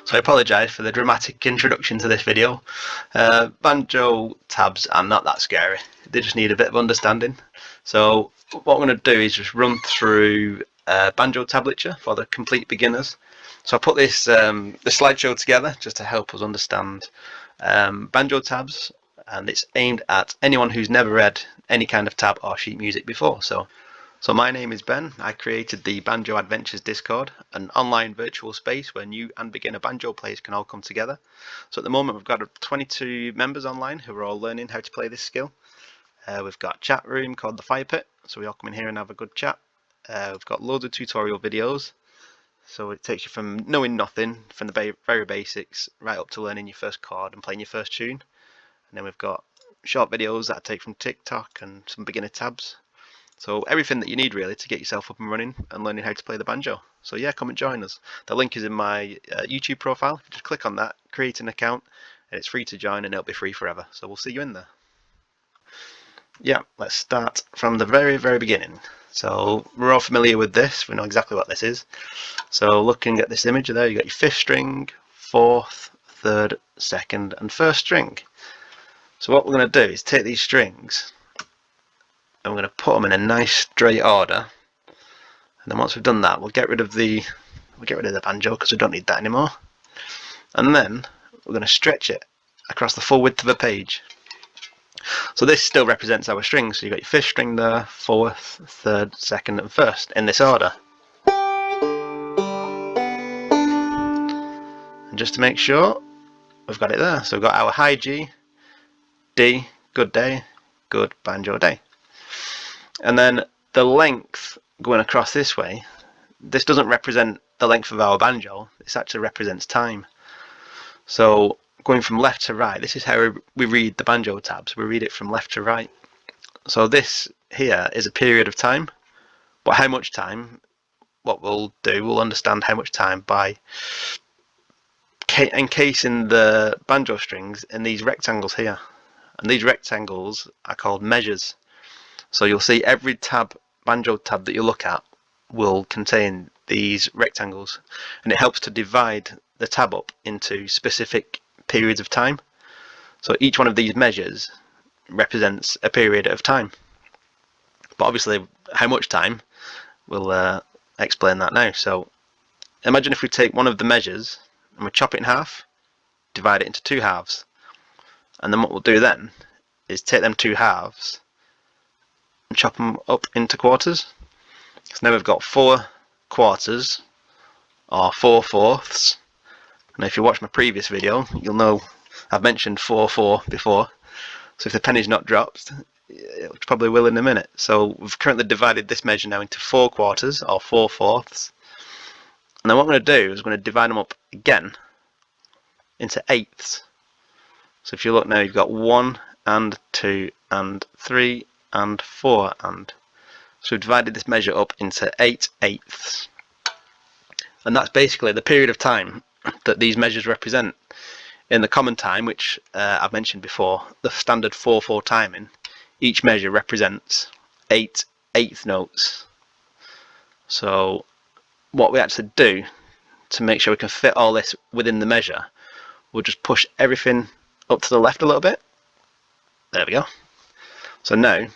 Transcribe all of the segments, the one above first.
So I apologise for the dramatic introduction to this video. Banjo tabs are not that scary, they just need a bit of understanding. So what I'm going to do is just run through Banjo tablature for the complete beginners. So I put this slideshow together just to help us understand Banjo tabs, and it's aimed at anyone who's never read any kind of tab or sheet music before. So my name is Ben. I created the Banjo Adventures Discord, an online virtual space where new and beginner banjo players can all come together. So at the moment we've got 22 members online who are all learning how to play this skill. We've got a chat room called the Fire Pit, so we all come in here and have a good chat. We've got loads of tutorial videos, so it takes you from knowing nothing, from the very basics, right up to learning your first chord and playing your first tune. And then we've got short videos that I take from TikTok and some beginner tabs. So everything that you need really to get yourself up and running and learning how to play the banjo. So yeah, come and join us. The link is in my YouTube profile. Just click on that, create an account, and it's free to join and it'll be free forever. So we'll see you in there. Yeah, let's start from the very beginning. So we're all familiar with this, we know exactly what this is. So looking at this image there, you got your fifth string, fourth, third, second and first string. So what we're going to do is take these strings and we're going to put them in a nice straight order, and then once we've done that we'll get rid of the banjo because we don't need that anymore, and then we're going to stretch it across the full width of a page. So this still represents our strings, so you've got your fifth string there, fourth, third, second and first in this order. And just to make sure we've got it there, so we've got our high G, D, good day, good banjo day. And then the length going across this way, this doesn't represent the length of our banjo, this actually represents time. So going from left to right, this is how we read the banjo tabs, we read it from left to right. So this here is a period of time, but how much time, what we'll do, we'll understand how much time by encasing the banjo strings in these rectangles here. And these rectangles are called measures. So you'll see every banjo tab that you look at will contain these rectangles, and it helps to divide the tab up into specific periods of time. So each one of these measures represents a period of time. But obviously how much time, we'll explain that now. So imagine if we take one of the measures and we chop it in half, divide it into two halves, and then what we'll do then is take them two halves and chop them up into quarters. So now we've got 4 quarters or 4 fourths, and if you watch my previous video you'll know I've mentioned 4/4 before, so if the penny's not dropped it probably will in a minute. So we've currently divided this measure now into 4 quarters or 4 fourths, and then what I'm going to do is I'm going to divide them up again into eighths. So if you look now, you've got 1 and 2 and 3 and 4 and. So we've divided this measure up into 8 eighths. And that's basically the period of time that these measures represent. In the common time, which I've mentioned before, the standard 4/4 timing, each measure represents 8 eighth notes. So what we actually do to make sure we can fit all this within the measure, we'll just push everything up to the left a little bit. There we go. So now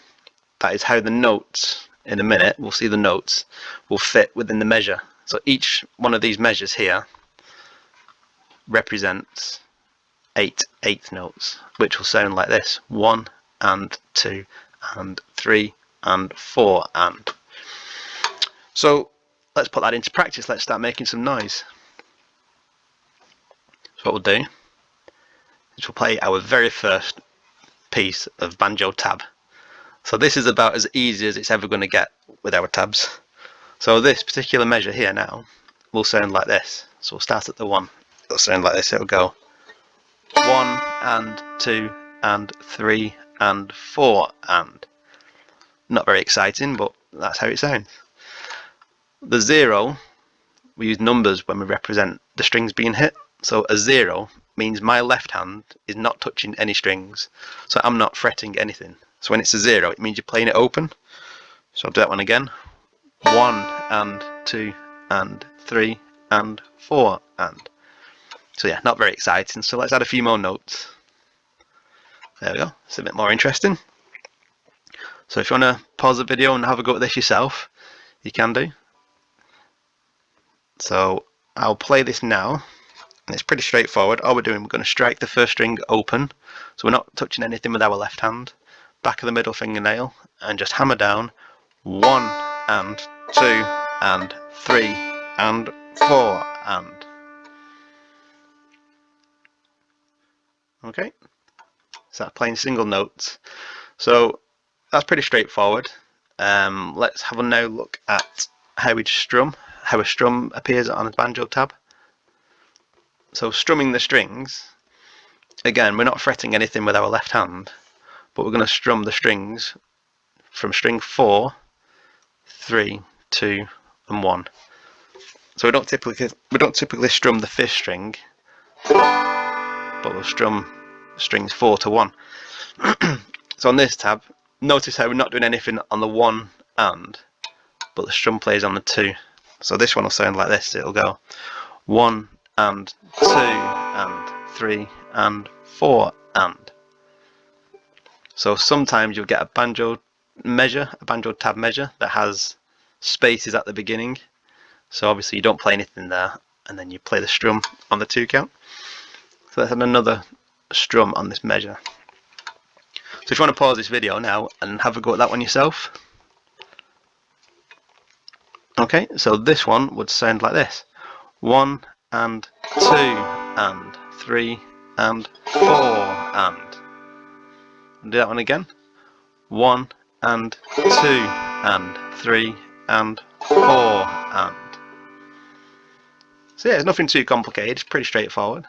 that is how the notes, in a minute we'll see the notes, will fit within the measure. So each one of these measures here represents 8 eighth notes, which will sound like this: 1 and 2 and 3 and 4 and. So let's put that into practice, let's start making some noise. So what we'll do is we'll play our very first piece of banjo tab. So this is about as easy as it's ever going to get with our tabs. So this particular measure here now will sound like this. So we'll start at the 1. It'll sound like this. It'll go 1 and 2 and 3 and 4 and. Not very exciting, but that's how it sounds. The 0, we use numbers when we represent the strings being hit. So a 0 means my left hand is not touching any strings, so I'm not fretting anything. So when it's a 0, it means you're playing it open. So I'll do that one again. 1 and 2 and 3 and 4 and. So yeah, not very exciting. So let's add a few more notes. There we go. It's a bit more interesting. So if you want to pause the video and have a go at this yourself, you can do. So I'll play this now. And it's pretty straightforward. All we're doing, we're going to strike the first string open. So we're not touching anything with our left hand. Back of the middle fingernail. And just hammer down 1 and 2 and 3 and 4 and. Okay. So that's playing single notes. So that's pretty straightforward. Let's have a now look at how we strum, how a strum appears on a banjo tab. So strumming the strings, again, we're not fretting anything with our left hand, but we're going to strum the strings from string 4, 3, 2, and 1. So we don't typically strum the 5th string, but we'll strum strings 4 to 1. So on this tab, notice how we're not doing anything on the 1 and, but the strum plays on the 2. So this one will sound like this. It'll go 1 and 2 and 3 and 4 and. So sometimes you'll get a banjo tab measure that has spaces at the beginning. So obviously you don't play anything there, and then you play the strum on the 2 count. So let's add another strum on this measure. So if you want to pause this video now and have a go at that one yourself. Okay, so this one would sound like this. 1 and 2 and 3 and 4 and. Do that one again. 1 and 2 and 3 and 4 and. So yeah, it's nothing too complicated, it's pretty straightforward.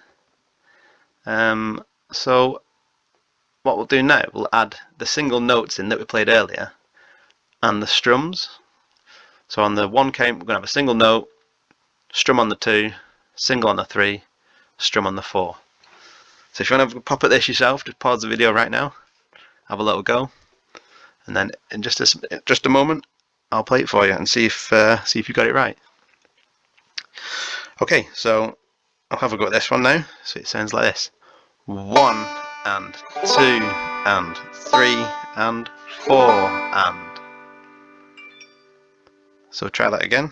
So what we'll do now, we'll add the single notes in that we played earlier and the strums. So on the 1 count we're going to have a single note, strum on the 2, single on the 3, strum on the 4. So if you want to have a pop at this yourself, just pause the video right now, have a little go, and then in just a moment I'll play it for you and see if you got it right. Okay, so I'll have a go at this one now. So it sounds like this: 1 and 2 and 3 and 4 and. So try that again.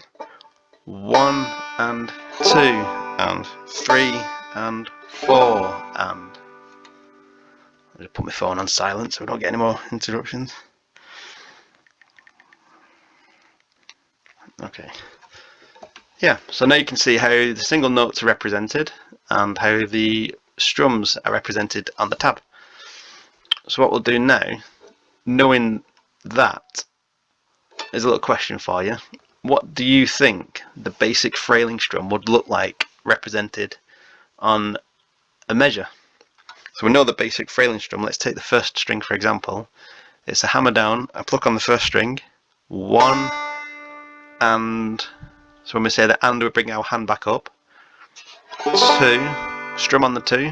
1 and 2 and 3 and 4 and. I'll just put my phone on silent so we don't get any more interruptions. Okay. Yeah, so now you can see how the single notes are represented and how the strums are represented on the tab. So what we'll do now, knowing that, is a little question for you. What do you think the basic frailing strum would look like represented on a measure? So we know the basic frailing strum. Let's take the first string for example. It's a hammer down, I pluck on the first string, 1 and, so when we say the and, we bring our hand back up, 2, strum on the 2,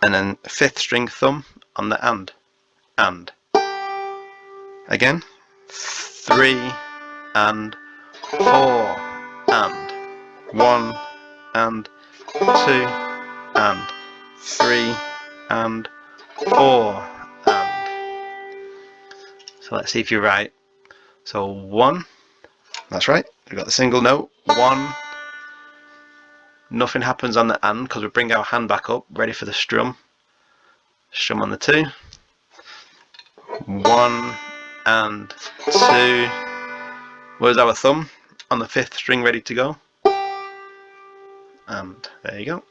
and then 5th string thumb on the and. Again, 3 and 4 and 1 and 2 and 3 and 4 and. So let's see if you're right. So 1, that's right, we've got the single note, 1, nothing happens on the and because we bring our hand back up, ready for the strum on the 2, 1 and 2, where's our thumb? On the 5th string, ready to go, and there you go.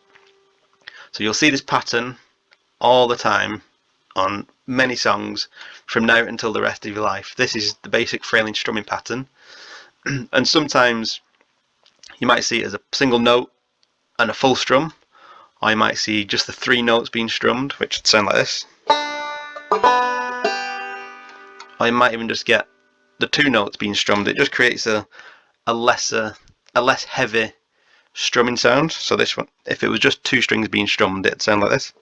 So you'll see this pattern all the time on many songs from now until the rest of your life. This is the basic frailing strumming pattern. And sometimes you might see it as a single note and a full strum, or you might see just the 3 notes being strummed, which would sound like this, or you might even just get the 2 notes being strummed. It just creates a less heavy strumming sound. So this one, if it was just 2 strings being strummed, it'd sound like this.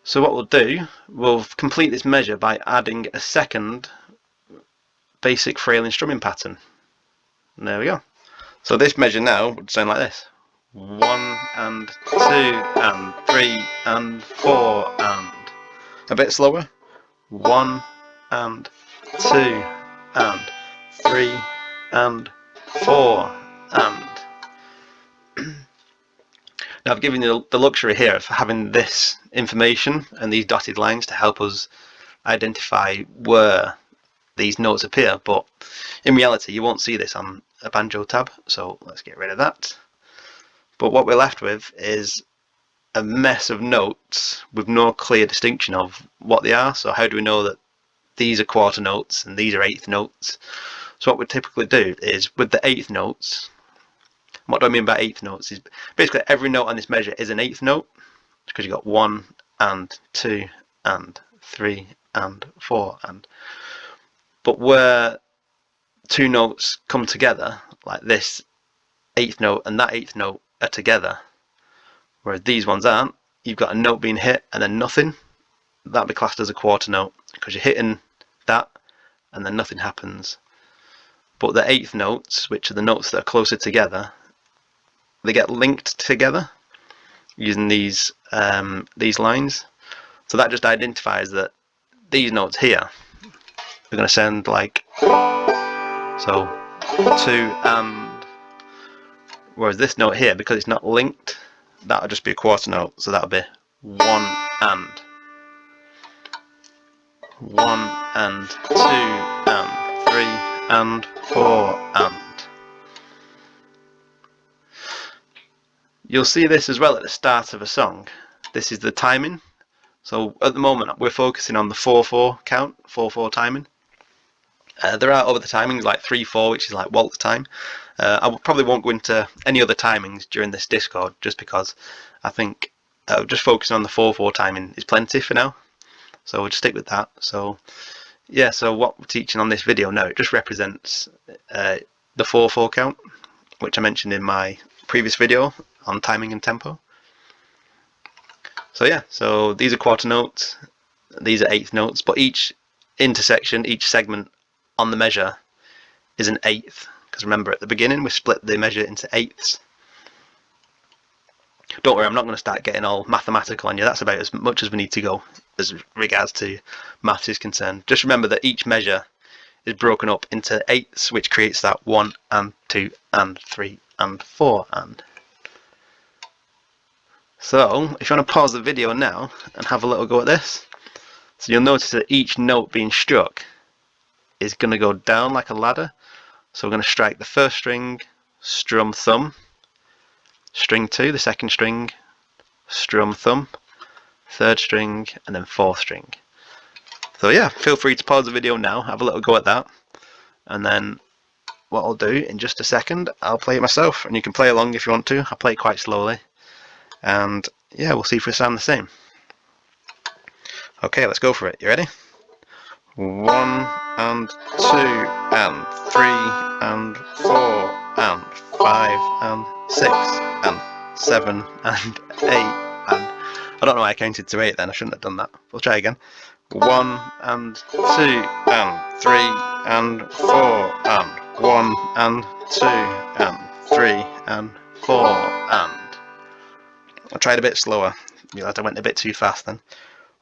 So what we'll do, we'll complete this measure by adding a second basic frailing strumming pattern. And there we go. So this measure now would sound like this: 1 and 2 and 3 and 4 and a bit slower. 1 and 2 and 3 and 4 and. Now I've given you the luxury here of having this information and these dotted lines to help us identify where these notes appear, but in reality you won't see this on a banjo tab, so let's get rid of that. But what we're left with is a mess of notes with no clear distinction of what they are. So how do we know that these are quarter notes and these are eighth notes? So what we typically do is with the eighth notes, what do I mean by eighth notes is basically every note on this measure is an eighth note, because you've got 1 and 2 and 3 and 4 and. But where two notes come together, like this eighth note and that eighth note are together, whereas these ones aren't, you've got a note being hit and then nothing, that'll be classed as a quarter note, because you're hitting that and then nothing happens. But the eighth notes, which are the notes that are closer together, they get linked together using these lines. So that just identifies that these notes here are going to sound like so 2 and, whereas this note here, because it's not linked, that'll just be a quarter note, so that'll be 1 and 1 and 2 and 3 and 4 and. You'll see this as well at the start of a song. This is the timing. So at the moment we're focusing on the 4/4 count, 4/4 timing. There are other timings like 3/4, which is like waltz time. I probably won't go into any other timings during this Discord, just because I think just focusing on the 4/4 timing is plenty for now. So we'll just stick with that. So yeah, so what we're teaching on this video now, it just represents the 4/4 count, which I mentioned in my previous video on timing and tempo. So yeah, so these are quarter notes, these are eighth notes, but each intersection, each segment on the measure is an eighth, because remember at the beginning we split the measure into eighths. Don't worry, I'm not going to start getting all mathematical on you, that's about as much as we need to go as regards to maths is concerned. Just remember that each measure is broken up into eighths, which creates that 1 and 2 and 3 and 4 and. So if you want to pause the video now and have a little go at this, so you'll notice that each note being struck is going to go down like a ladder. So we're going to strike the first string, strum thumb, string 2, the second string, strum thumb, third string, and then fourth string. So yeah, feel free to pause the video now, have a little go at that, and then what I'll do in just a second, I'll play it myself, and you can play along if you want to. I'll play it quite slowly, and yeah, we'll see if we sound the same. Okay, let's go for it. You ready? 1 and 2 and 3 and 4 and 5 and 6 and 7 and 8 and. I don't know why I counted to 8 then, I shouldn't have done that. We'll try again. 1 and 2 and 3 and 4 and 1 and 2 and 3 and 4 and. I tried a bit slower. Realised I went a bit too fast then.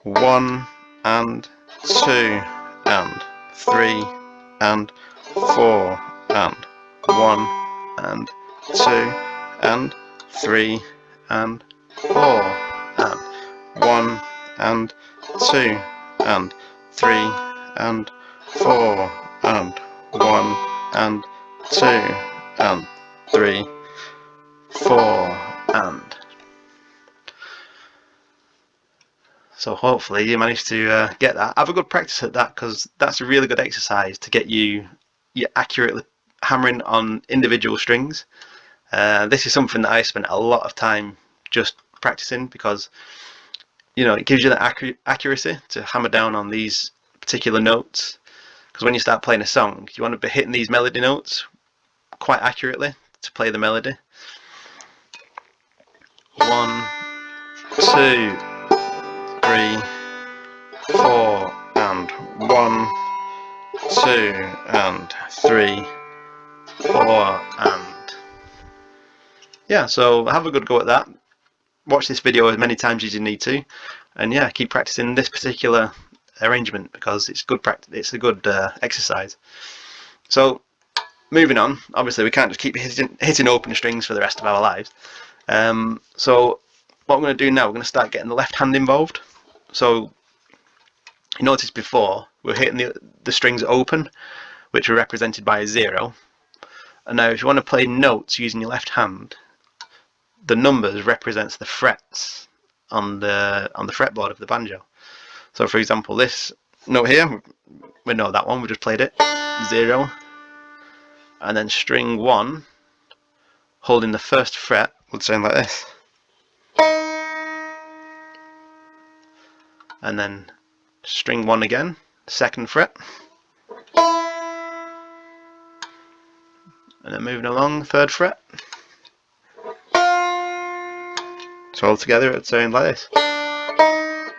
1 and 2 and 3 and 4 and 1 and 2 and 3 and 4 and 1 and 2 and 3 and 4 and 1 and 2 and 3, 4 and. So hopefully you managed to get that. Have a good practice at that, because that's a really good exercise to get you accurately hammering on individual strings. This is something that I spent a lot of time just practicing, because it gives you that accuracy to hammer down on these particular notes. Because when you start playing a song, you want to be hitting these melody notes quite accurately to play the melody. 1, 2, 3, 4 and 1, 2 and 3, 4 and. yeah, so have a good go at that. Watch this video as many times as you need to, and yeah, keep practicing this particular arrangement because it's good practice. It's a good exercise. So moving on, obviously we can't just keep hitting open strings for the rest of our lives. So what I'm going to do now, we're going to start getting the left hand involved. So you noticed before we're hitting the strings open, which are represented by a 0. And now if you want to play notes using your left hand, the numbers represents the frets on the fretboard of the banjo. So for example, this note here, we know that one, we just played it, 0, and then string 1 holding the first fret would sound like this, and then string 1 again, second fret, and then moving along, third fret. So all together it would sound like this. I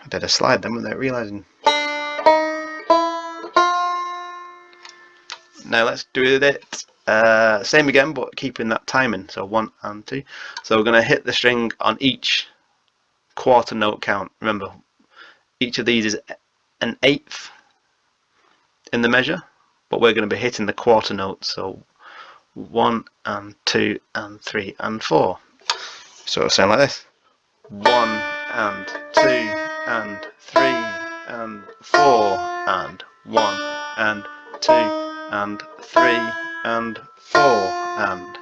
did a slide then without realising. Now let's do it same again, but keeping that timing, so 1 and 2. So we're going to hit the string on each quarter note count. Remember, each of these is an 1/8 in the measure, but we're going to be hitting the quarter notes, so 1 and 2 and 3 and 4. So it'll sound like this: 1 and 2 and 3 and 4 and 1 and 2 and 3 and 4 and.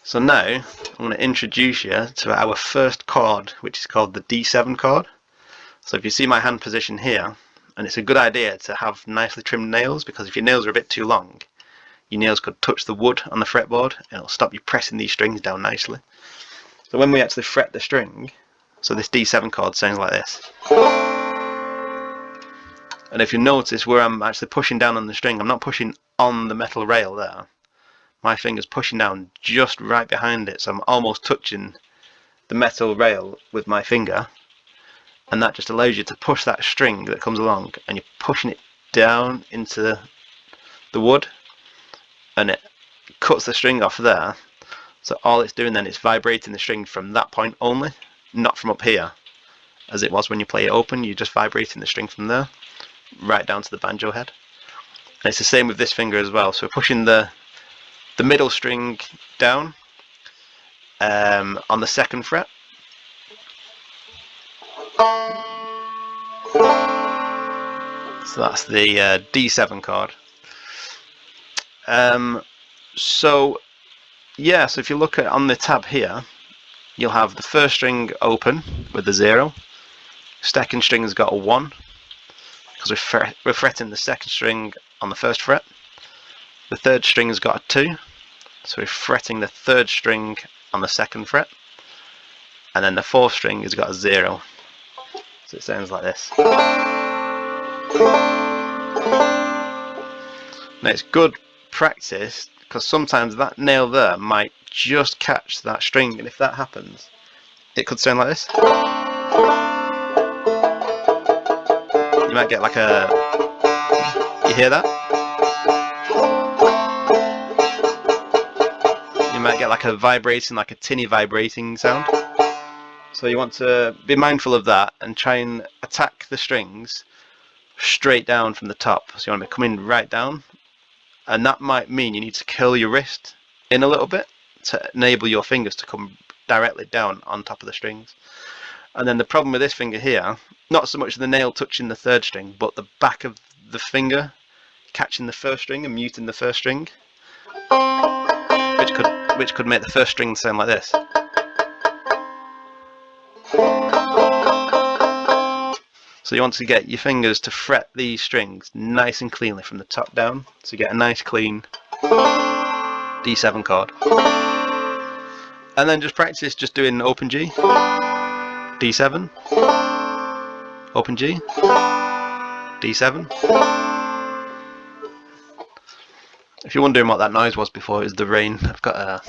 So now I'm going to introduce you to our first chord, which is called the D7 chord. So if you see my hand position here, and it's a good idea to have nicely trimmed nails, because if your nails are a bit too long, your nails could touch the wood on the fretboard and it'll stop you pressing these strings down nicely. So when we actually fret the string, so this D7 chord sounds like this. And if you notice where I'm actually pushing down on the string, I'm not pushing on the metal rail there. My finger's pushing down just right behind it, so I'm almost touching the metal rail with my finger, and that just allows you to push that string that comes along, and you're pushing it down into the wood, and it cuts the string off there. So all it's doing then is vibrating the string from that point only, not from up here as it was when you play it open. You're just vibrating the string from there right down to the banjo head. And it's the same with this finger as well, so we're pushing the middle string down on the second fret, so that's the D7 chord. So if you look at on the tab here, you'll have the first string open with the 0, second string has got a 1 because we're fretting the second string on the first fret, the third string has got a 2, so we're fretting the third string on the second fret, and then the fourth string has got a 0, so it sounds like this. Now it's good practice because sometimes that nail there might just catch that string, and if that happens it could sound like this. You might get like a, you hear that? You might get like a vibrating, like a tinny vibrating sound. So you want to be mindful of that and try and attack the strings straight down from the top. So you want to be coming right down, and that might mean you need to curl your wrist in a little bit to enable your fingers to come directly down on top of the strings. And then the problem with this finger here, not so much the nail touching the third string, but the back of the finger catching the first string and muting the first string, which could make the first string sound like this. So you want to get your fingers to fret these strings nice and cleanly from the top down, to get a nice clean D7 chord. And then just practice just doing open G, D7, open G, D7. If you're wondering what that noise was before, it was the rain. I've got a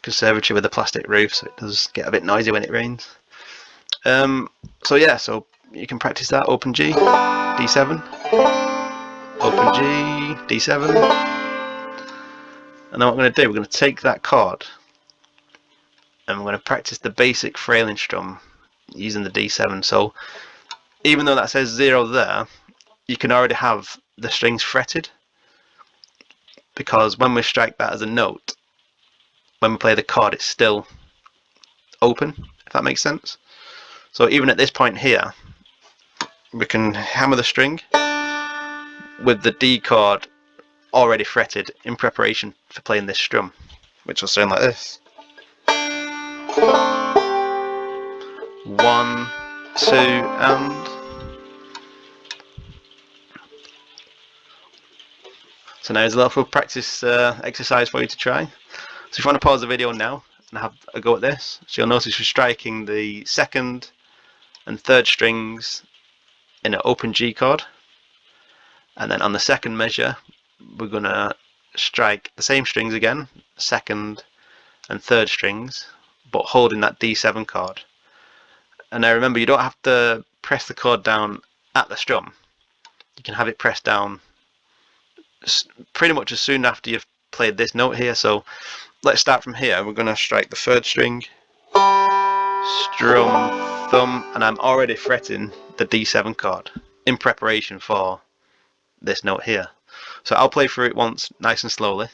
conservatory with a plastic roof, so it does get a bit noisy when it rains. So you can practice that, open G, D7. open G, D7, and then what we're going to do, we're going to take that chord and we're going to practice the basic frailing strum using the D7. So even though that says 0 there, you can already have the strings fretted, because when we strike that as a note, when we play the chord, it's still open, if that makes sense. So even at this point here, we can hammer the string with the D chord already fretted in preparation for playing this strum, which will sound like this. 1, 2, and. So now there's a little practice exercise for you to try. So if you want to pause the video now and have a go at this, so you'll notice we're striking the second and third strings in an open G chord, and then on the second measure we're going to strike the same strings again, second and third strings, but holding that D7 chord. And now remember, you don't have to press the chord down at the strum, you can have it pressed down pretty much as soon after you've played this note here. So let's start from here. We're going to strike the third string, strum, thumb, and I'm already fretting the D7 chord in preparation for this note here. So I'll play through it once nice and slowly.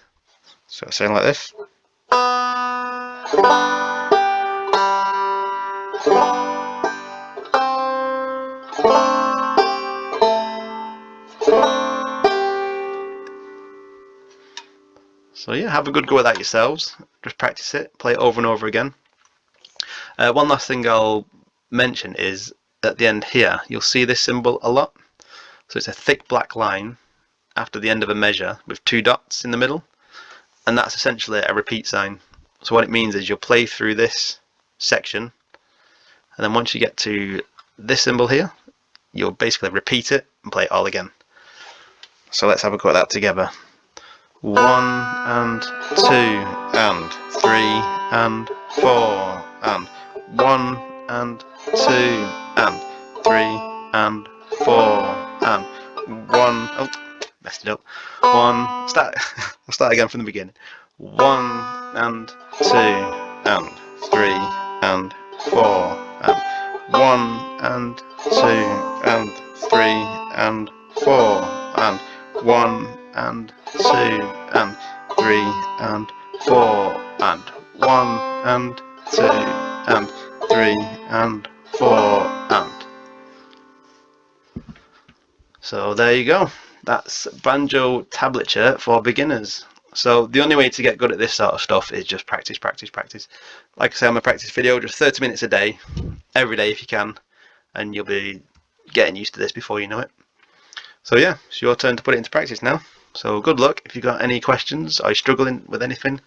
So I sound like this. So yeah, have a good go at that yourselves. Just practice it, play it over and over again. One last thing I'll mention is at the end here, you'll see this symbol a lot. So it's a thick black line after the end of a measure with 2 dots in the middle, and that's essentially a repeat sign. So what it means is you'll play through this section, and then once you get to this symbol here, you'll basically repeat it and play it all again. So let's have a go at that together. 1 and 2 and 3 and 4 and 1 and 2 and 3 and 4 and 1. Oh, messed it up. 1. Start. I'll start again from the beginning. 1 and 2 and 3 and 4 and 1 and 2 and 3 and 4 and 1 and 2 and 3 and 4 and 1 and 2 and 3 and 4 and. So there you go. That's banjo tablature for beginners. So the only way to get good at this sort of stuff is just practice, practice, practice. Like I say on my practice video, just 30 minutes a day, every day if you can, and you'll be getting used to this before you know it. So yeah, it's your turn to put it into practice now. So good luck. If you've got any questions or you're struggling with anything,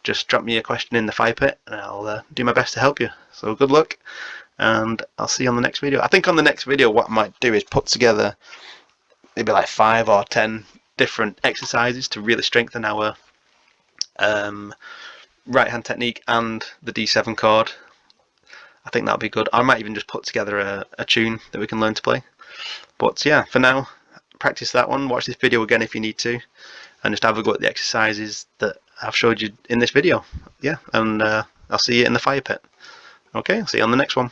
just drop me a question in the fire pit and I'll do my best to help you. So good luck, and I'll see you on the next video. I think on the next video what I might do is put together maybe like 5 or 10 different exercises to really strengthen our right hand technique and the D7 chord. I think that'll be good. I might even just put together a tune that we can learn to play. But yeah, for now, practice that one, watch this video again if you need to, and just have a go at the exercises that I've showed you in this video. Yeah, and I'll see you in the fire pit. Okay, I'll see you on the next one.